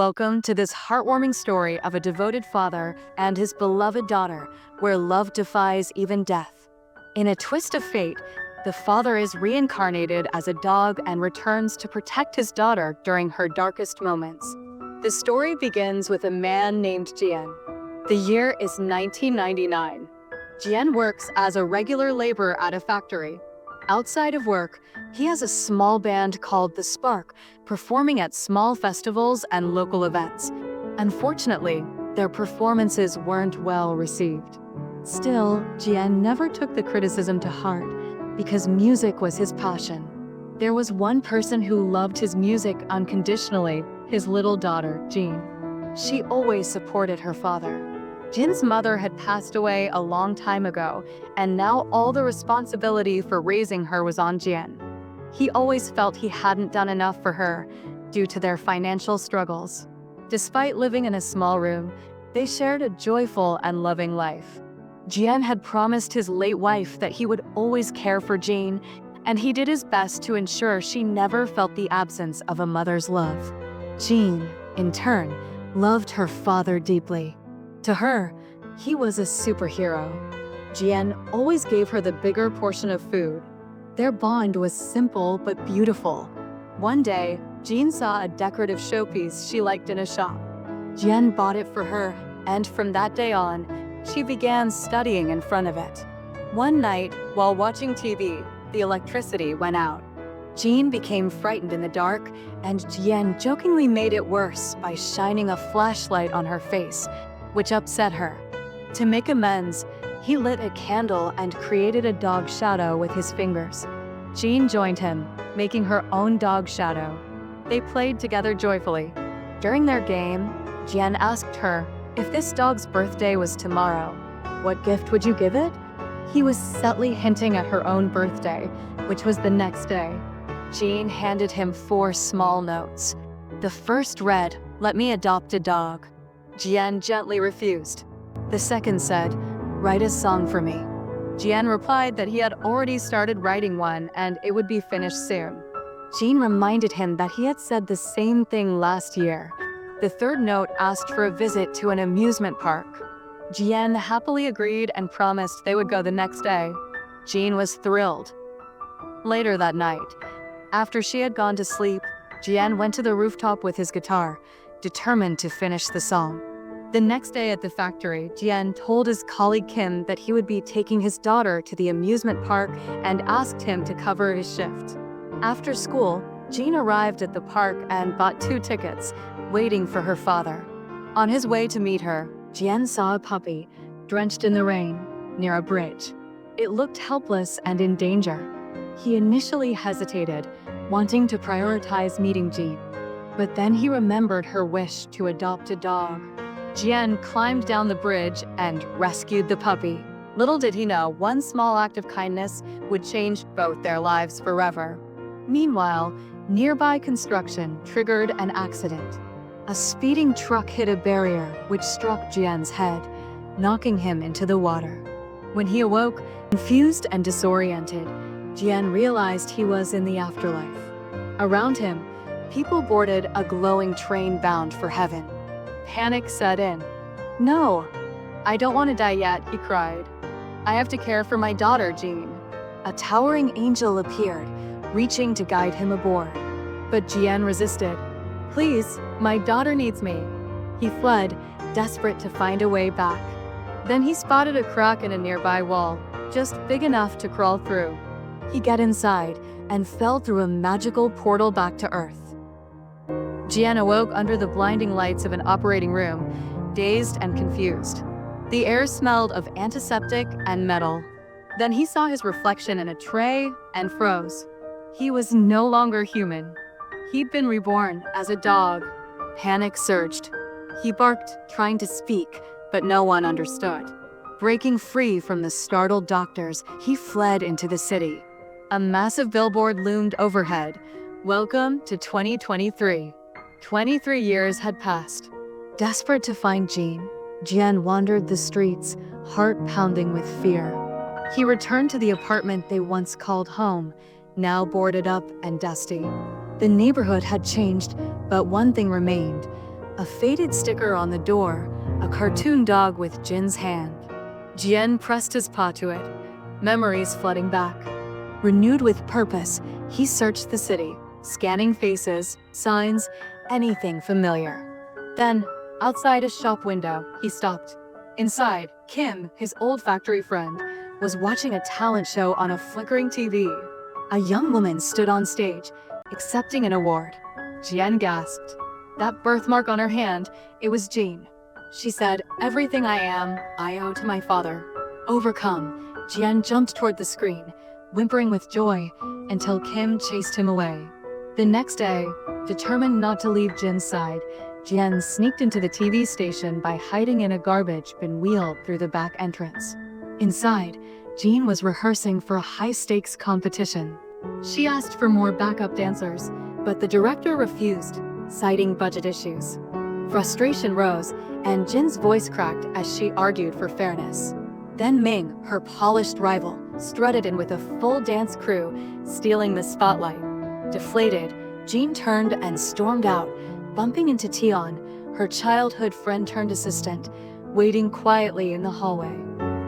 Welcome to this heartwarming story of a devoted father and his beloved daughter, where love defies even death. In a twist of fate, the father is reincarnated as a dog and returns to protect his daughter during her darkest moments. The story begins with a man named Jian. The year is 1999. Jian works as a regular laborer at a factory. Outside of work, he has a small band called The Spark, performing at small festivals and local events. Unfortunately, their performances weren't well received. Still, Jian never took the criticism to heart because music was his passion. There was one person who loved his music unconditionally, his little daughter, Jean. She always supported her father. Jin's mother had passed away a long time ago, and now all the responsibility for raising her was on Jian. He always felt he hadn't done enough for her due to their financial struggles. Despite living in a small room, they shared a joyful and loving life. Jian had promised his late wife that he would always care for Jean, and he did his best to ensure she never felt the absence of a mother's love. Jean, in turn, loved her father deeply. To her, he was a superhero. Jian always gave her the bigger portion of food. Their bond was simple but beautiful. One day, Jean saw a decorative showpiece she liked in a shop. Jian bought it for her, and from that day on, she began studying in front of it. One night, while watching TV, the electricity went out. Jean became frightened in the dark, and Jian jokingly made it worse by shining a flashlight on her face, which upset her. To make amends, he lit a candle and created a dog shadow with his fingers. Jean joined him, making her own dog shadow. They played together joyfully. During their game, Jian asked her, if this dog's birthday was tomorrow, what gift would you give it? He was subtly hinting at her own birthday, which was the next day. Jean handed him 4 small notes. The first read, "Let me adopt a dog." Jian gently refused. The second said, "Write a song for me." Jian replied that he had already started writing one and it would be finished soon. Jean reminded him that he had said the same thing last year. The third note asked for a visit to an amusement park. Jian happily agreed and promised they would go the next day. Jean was thrilled. Later that night, after she had gone to sleep, Jian went to the rooftop with his guitar, determined to finish the song. The next day at the factory, Jian told his colleague Kim that he would be taking his daughter to the amusement park and asked him to cover his shift. After school, Jean arrived at the park and bought 2 tickets, waiting for her father. On his way to meet her, Jian saw a puppy, drenched in the rain, near a bridge. It looked helpless and in danger. He initially hesitated, wanting to prioritize meeting Jean. But then he remembered her wish to adopt a dog. Jian climbed down the bridge and rescued the puppy. Little did he know, one small act of kindness would change both their lives forever. Meanwhile, nearby construction triggered an accident. A speeding truck hit a barrier which struck Jian's head, knocking him into the water. When he awoke, confused and disoriented, Jian realized he was in the afterlife. Around him, people boarded a glowing train bound for heaven. Panic set in. "No, I don't want to die yet," he cried. "I have to care for my daughter, Jean." A towering angel appeared, reaching to guide him aboard. But Jian resisted. "Please, my daughter needs me." He fled, desperate to find a way back. Then he spotted a crack in a nearby wall, just big enough to crawl through. He got inside and fell through a magical portal back to Earth. Jian awoke under the blinding lights of an operating room, dazed and confused. The air smelled of antiseptic and metal. Then he saw his reflection in a tray and froze. He was no longer human. He'd been reborn as a dog. Panic surged. He barked, trying to speak, but no one understood. Breaking free from the startled doctors, he fled into the city. A massive billboard loomed overhead. "Welcome to 2023. 23 years had passed. Desperate to find Jean, Jian wandered the streets, heart pounding with fear. He returned to the apartment they once called home, now boarded up and dusty. The neighborhood had changed, but one thing remained: A faded sticker on the door, a cartoon dog with Jin's hand. Jian pressed his paw to it, memories flooding back. Renewed with purpose, he searched the city, scanning faces, signs, anything familiar. Then, outside a shop window, he stopped. Inside, Kim, his old factory friend, was watching a talent show on a flickering TV. A young woman stood on stage, accepting an award. Jian gasped. That birthmark on her hand, it was Jean. She said, "Everything I am, I owe to my father." Overcome, Jian jumped toward the screen, whimpering with joy, until Kim chased him away. The next day, determined not to leave Jin's side, Jian sneaked into the TV station by hiding in a garbage bin wheeled through the back entrance. Inside, Jean was rehearsing for a high-stakes competition. She asked for more backup dancers, but the director refused, citing budget issues. Frustration rose, and Jin's voice cracked as she argued for fairness. Then Ming, her polished rival, strutted in with a full dance crew, stealing the spotlight. Deflated, Jean turned and stormed out, bumping into Tian, her childhood friend-turned-assistant, waiting quietly in the hallway.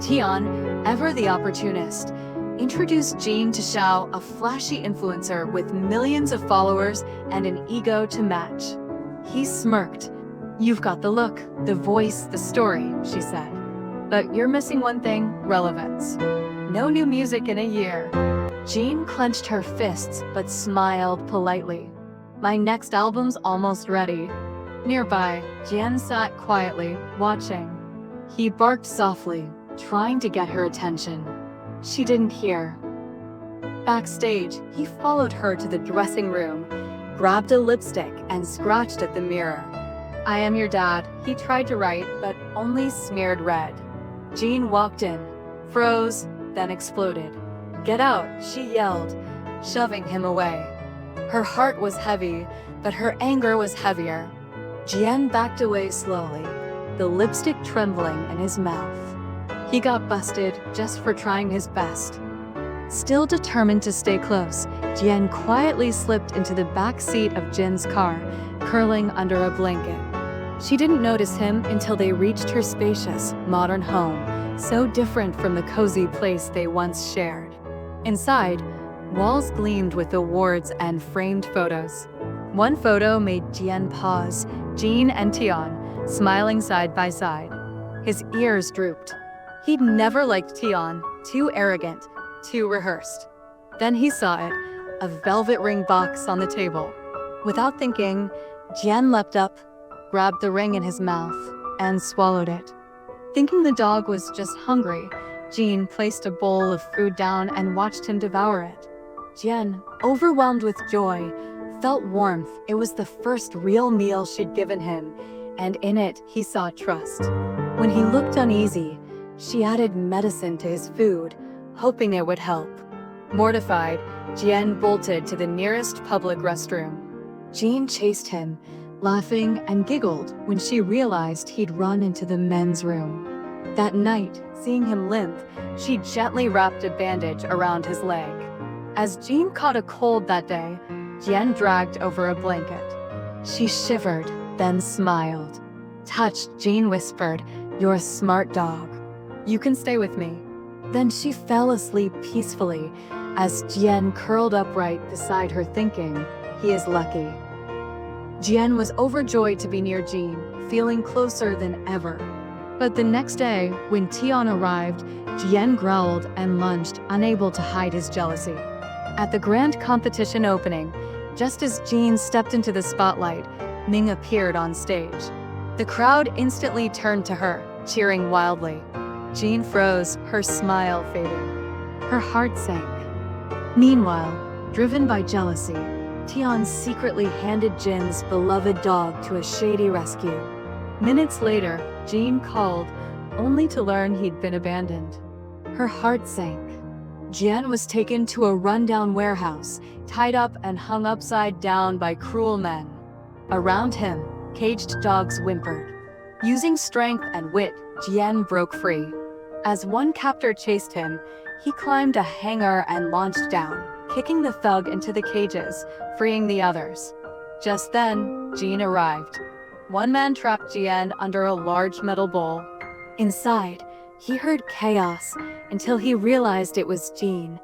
Tian, ever the opportunist, introduced Jean to Xiao, a flashy influencer with millions of followers and an ego to match. He smirked. "You've got the look, the voice, the story," she said. "But you're missing one thing, relevance. No new music in a year." Jean clenched her fists but smiled politely. "My next album's almost ready." Nearby, Jian sat quietly, watching. He barked softly, trying to get her attention. She didn't hear. Backstage, he followed her to the dressing room, grabbed a lipstick and scratched at the mirror. "I am your dad," he tried to write, but only smeared red. Jean walked in, froze, then exploded. "Get out," she yelled, shoving him away. Her heart was heavy, but her anger was heavier. Jian backed away slowly, the lipstick trembling in his mouth. He got busted just for trying his best. Still determined to stay close, Jian quietly slipped into the back seat of Jin's car, curling under a blanket. She didn't notice him until they reached her spacious, modern home, so different from the cozy place they once shared. Inside, walls gleamed with awards and framed photos. One photo made Jian pause, Jean and Tian, smiling side by side. His ears drooped. He'd never liked Tian, too arrogant, too rehearsed. Then he saw it, a velvet ring box on the table. Without thinking, Jian leapt up, grabbed the ring in his mouth, and swallowed it. Thinking the dog was just hungry, Jean placed a bowl of food down and watched him devour it. Jian, overwhelmed with joy, felt warmth. It was the first real meal she'd given him, and in it he saw trust. When he looked uneasy, she added medicine to his food, hoping it would help. Mortified, Jian bolted to the nearest public restroom. Jean chased him, laughing and giggled when she realized he'd run into the men's room. That night, seeing him limp, she gently wrapped a bandage around his leg. As Jean caught a cold that day, Jian dragged over a blanket. She shivered, then smiled. Touched, Jean whispered, "You're a smart dog. You can stay with me." Then she fell asleep peacefully as Jian curled upright beside her thinking, "He is lucky." Jian was overjoyed to be near Jean, feeling closer than ever. But the next day, when Tian arrived, Jian growled and lunged, unable to hide his jealousy. At the grand competition opening, just as Jean stepped into the spotlight, Ming appeared on stage. The crowd instantly turned to her, cheering wildly. Jean froze, her smile fading. Her heart sank. Meanwhile, driven by jealousy, Tian secretly handed Jin's beloved dog to a shady rescue. Minutes later, Jean called, only to learn he'd been abandoned. Her heart sank. Jian was taken to a rundown warehouse, tied up and hung upside down by cruel men. Around him, caged dogs whimpered. Using strength and wit, Jian broke free. As one captor chased him, he climbed a hanger and launched down, kicking the thug into the cages, freeing the others. Just then, Jean arrived. One man trapped Jian under a large metal bowl. Inside, he heard chaos until he realized it was Jean,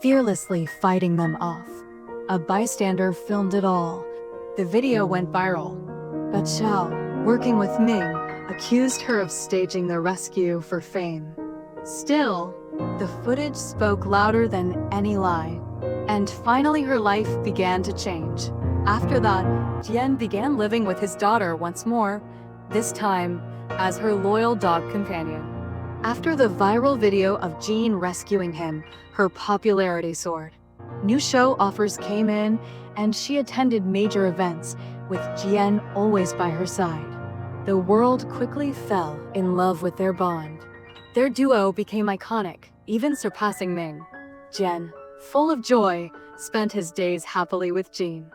fearlessly fighting them off. A bystander filmed it all. The video went viral. But Xiao, working with Ming, accused her of staging the rescue for fame. Still, the footage spoke louder than any lie. And finally her life began to change. After that, Jian began living with his daughter once more, this time as her loyal dog companion. After the viral video of Jean rescuing him, her popularity soared. New show offers came in, and she attended major events, with Jian always by her side. The world quickly fell in love with their bond. Their duo became iconic, even surpassing Ming. Jian, full of joy, spent his days happily with Jean.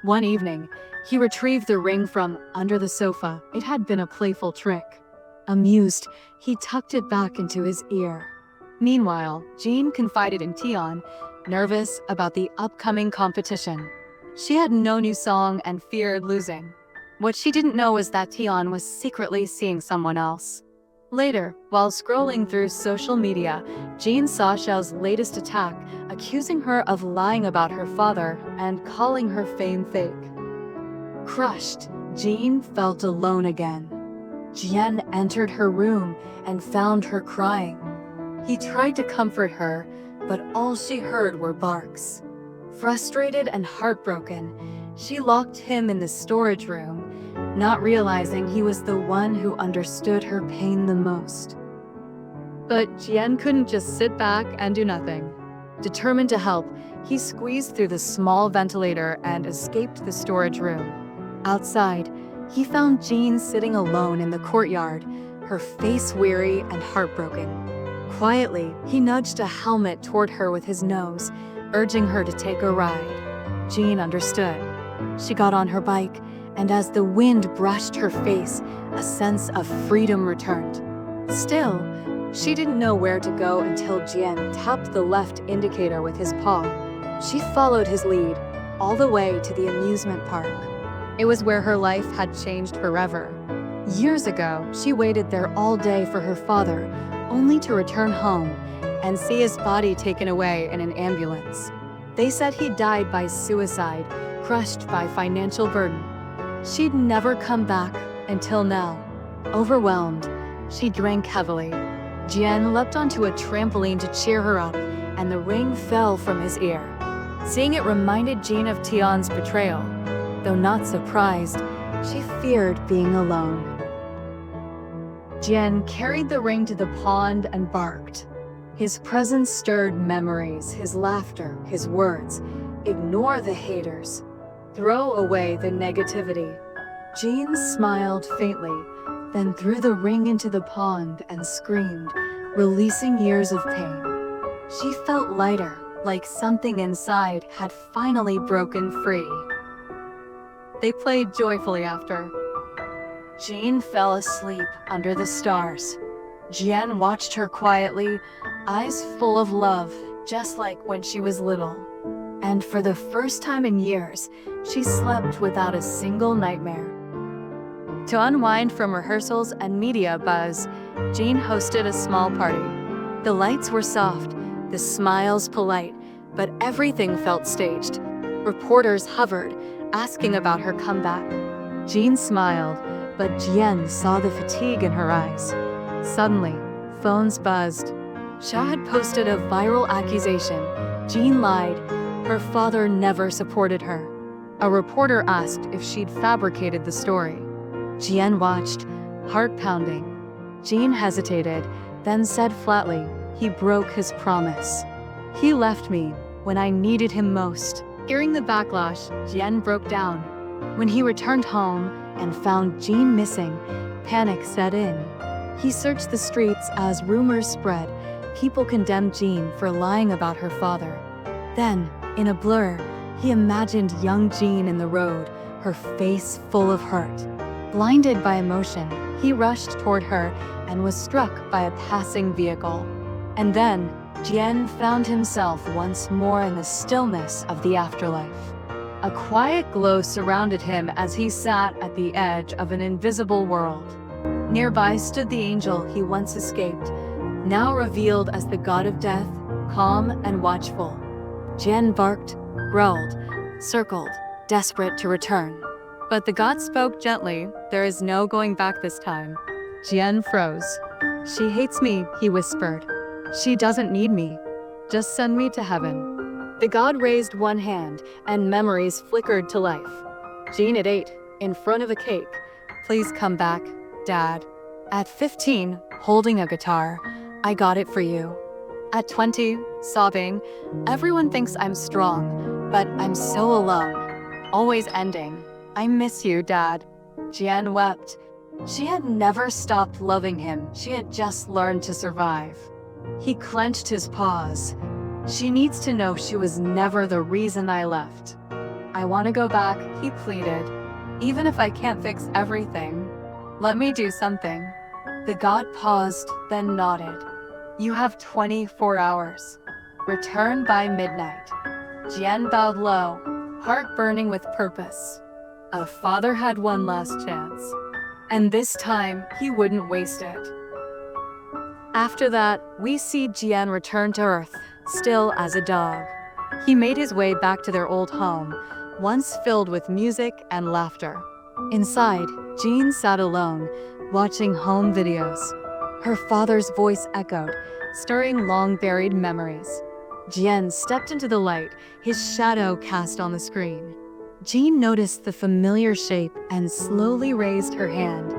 One evening, he retrieved the ring from under the sofa. It had been a playful trick. Amused, he tucked it back into his ear. Meanwhile, Jean confided in Tian, nervous about the upcoming competition. She had no new song and feared losing. What she didn't know was that Tian was secretly seeing someone else. Later, while scrolling through social media, Jean saw Xiao's latest attack, accusing her of lying about her father and calling her fame fake. Crushed, Jean felt alone again. Jian entered her room and found her crying. He tried to comfort her, but all she heard were barks. Frustrated and heartbroken, she locked him in the storage room, not realizing he was the one who understood her pain the most. But Jian couldn't just sit back and do nothing. Determined to help, he squeezed through the small ventilator and escaped the storage room. Outside, he found Jean sitting alone in the courtyard, her face weary and heartbroken. Quietly, he nudged a helmet toward her with his nose, urging her to take a ride. Jean understood. She got on her bike, and as the wind brushed her face, a sense of freedom returned. Still, she didn't know where to go until Jian tapped the left indicator with his paw. She followed his lead, all the way to the amusement park. It was where her life had changed forever. Years ago, she waited there all day for her father, only to return home and see his body taken away in an ambulance. They said he died by suicide, crushed by financial burden. She'd never come back until now. Overwhelmed, she drank heavily. Jian leapt onto a trampoline to cheer her up, and the ring fell from his ear. Seeing it reminded Jean of Tian's betrayal. Though not surprised, she feared being alone. Jian carried the ring to the pond and barked. His presence stirred memories, his laughter, his words. Ignore the haters. Throw away the negativity. Jean smiled faintly, then threw the ring into the pond and screamed, releasing years of pain. She felt lighter, like something inside had finally broken free. They played joyfully after. Jean fell asleep under the stars. Jian watched her quietly, eyes full of love, just like when she was little. And for the first time in years, she slept without a single nightmare. To unwind from rehearsals and media buzz, Jean hosted a small party. The lights were soft, the smiles polite, but everything felt staged. Reporters hovered, asking about her comeback. Jean smiled, but Jian saw the fatigue in her eyes. Suddenly, phones buzzed. Xia had posted a viral accusation. Jean lied. Her father never supported her. A reporter asked if she'd fabricated the story. Jian watched, heart pounding. Jean hesitated, then said flatly, "He broke his promise. He left me when I needed him most." Hearing the backlash, Jian broke down. When he returned home and found Jean missing, panic set in. He searched the streets as rumors spread. People condemned Jean for lying about her father. Then, in a blur, he imagined young Jean in the road, her face full of hurt. Blinded by emotion, he rushed toward her and was struck by a passing vehicle. And then, Jian found himself once more in the stillness of the afterlife. A quiet glow surrounded him as he sat at the edge of an invisible world. Nearby stood the angel he once escaped, now revealed as the god of death, calm and watchful. Jian barked, growled, circled, desperate to return. But the god spoke gently. There is no going back this time. Jian froze. She hates me, he whispered. She doesn't need me. Just send me to heaven. The god raised one hand, and memories flickered to life. Jean at 8, in front of a cake. Please come back, Dad. At 15, holding a guitar. I got it for you. At 20, sobbing. Everyone thinks I'm strong, but I'm so alone. Always ending. I miss you, Dad. Jian wept. She had never stopped loving him. She had just learned to survive. He clenched his paws. She needs to know she was never the reason I left. I want to go back, he pleaded. Even if I can't fix everything, let me do something. The god paused, then nodded. You have 24 hours. Return by midnight. Jian bowed low, heart burning with purpose. A father had one last chance, and this time he wouldn't waste it. After that, we see Jian return to Earth, still as a dog. He made his way back to their old home, once filled with music and laughter. Inside, Jean sat alone, watching home videos. Her father's voice echoed, stirring long-buried memories. Jian stepped into the light, his shadow cast on the screen. Jean noticed the familiar shape and slowly raised her hand,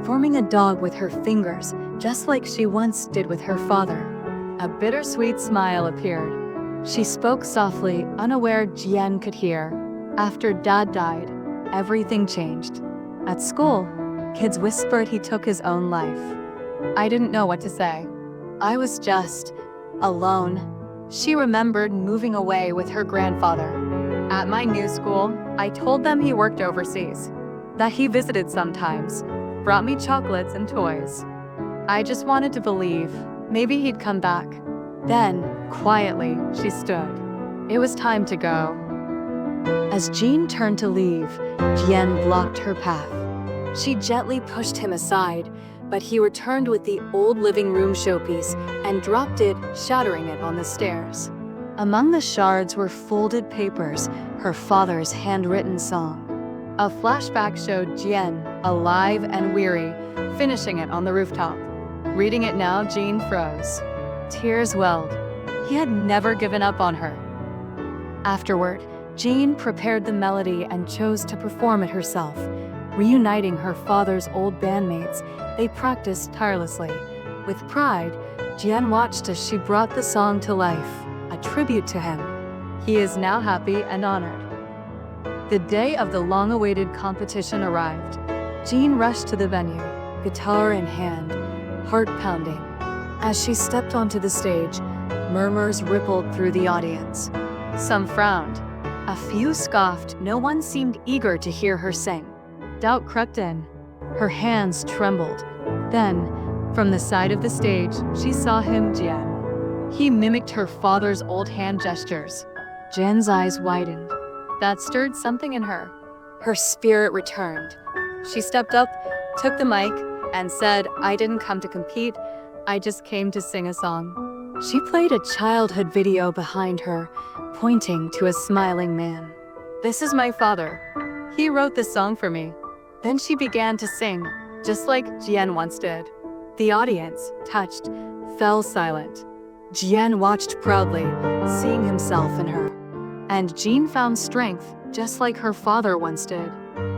forming a dog with her fingers, just like she once did with her father. A bittersweet smile appeared. She spoke softly, unaware Jian could hear. After Dad died, everything changed. At school, kids whispered he took his own life. I didn't know what to say. I was just alone. She remembered moving away with her grandfather. At my new school, I told them he worked overseas, that he visited sometimes, brought me chocolates and toys. I just wanted to believe. Maybe he'd come back. Then, quietly, she stood. It was time to go. As Jean turned to leave, Jian blocked her path. She gently pushed him aside, but he returned with the old living room showpiece and dropped it, shattering it on the stairs. Among the shards were folded papers, her father's handwritten song. A flashback showed Jian, alive and weary, finishing it on the rooftop. Reading it now, Jean froze. Tears welled. He had never given up on her. Afterward, Jean prepared the melody and chose to perform it herself. Reuniting her father's old bandmates, they practiced tirelessly. With pride, Jian watched as she brought the song to life, a tribute to him. He is now happy and honored. The day of the long-awaited competition arrived. Jean rushed to the venue, guitar in hand, heart pounding. As she stepped onto the stage, murmurs rippled through the audience. Some frowned. A few scoffed. No one seemed eager to hear her sing. Doubt crept in. Her hands trembled. Then, from the side of the stage, she saw him, Jian. He mimicked her father's old hand gestures. Jian's eyes widened. That stirred something in her. Her spirit returned. She stepped up, took the mic, and said, I didn't come to compete, I just came to sing a song. She played a childhood video behind her, pointing to a smiling man. This is my father. He wrote this song for me. Then she began to sing, just like Jian once did. The audience, touched, fell silent. Jian watched proudly, seeing himself in her. And Jean found strength, just like her father once did.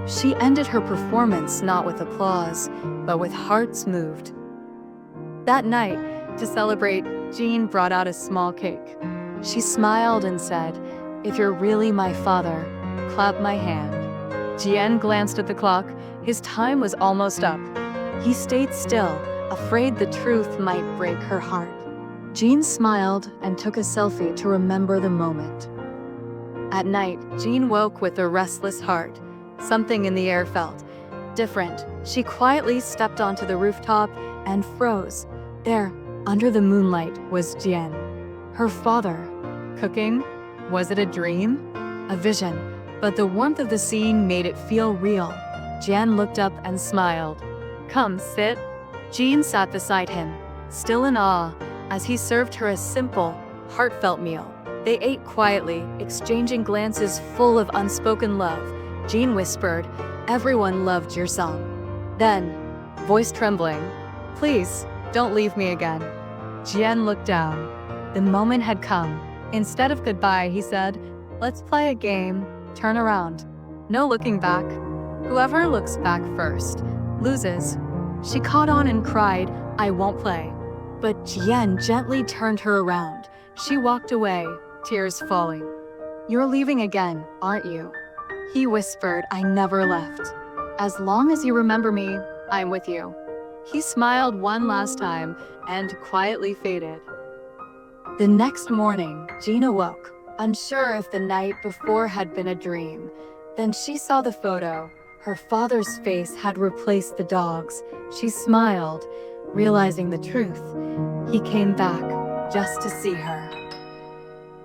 She ended her performance not with applause, but with hearts moved. That night, to celebrate, Jean brought out a small cake. She smiled and said, if you're really my father, clap my hand. Jian glanced at the clock. His time was almost up. He stayed still, afraid the truth might break her heart. Jean smiled and took a selfie to remember the moment. At night, Jean woke with a restless heart. Something in the air felt different. She quietly stepped onto the rooftop and froze. There, under the moonlight, was Jian. Her father. Cooking? Was it a dream? A vision? but the warmth of the scene made it feel real. Jian looked up and smiled. "Come, sit." Jean sat beside him, still in awe, as he served her a simple, heartfelt meal. They ate quietly, exchanging glances full of unspoken love. Jean whispered, "Everyone loved your song." Then, voice trembling, "Please, don't leave me again." Jian looked down. The moment had come. Instead of goodbye, he said, "Let's play a game. Turn around." No looking back. Whoever looks back first loses. She caught on and cried, "I won't play." But Jian gently turned her around. She walked away, tears falling. "You're leaving again, aren't you?" He whispered, "I never left. As long as you remember me, I'm with you." He smiled one last time and quietly faded. The next morning, Jean awoke, unsure if the night before had been a dream. Then she saw the photo. Her father's face had replaced the dog's. She smiled, realizing the truth. He came back just to see her.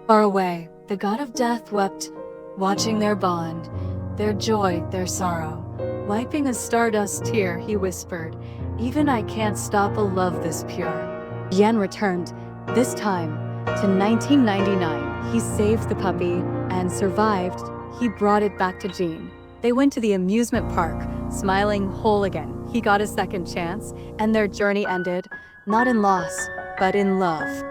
Far away, the god of death wept, watching their bond, their joy, their sorrow. Wiping a stardust tear, he whispered, "Even I can't stop a love this pure." Yen returned, this time to 1999. He saved the puppy and survived. He brought it back to Jean. They went to the amusement park, smiling whole again. He got a second chance, and their journey ended, not in loss, but in love.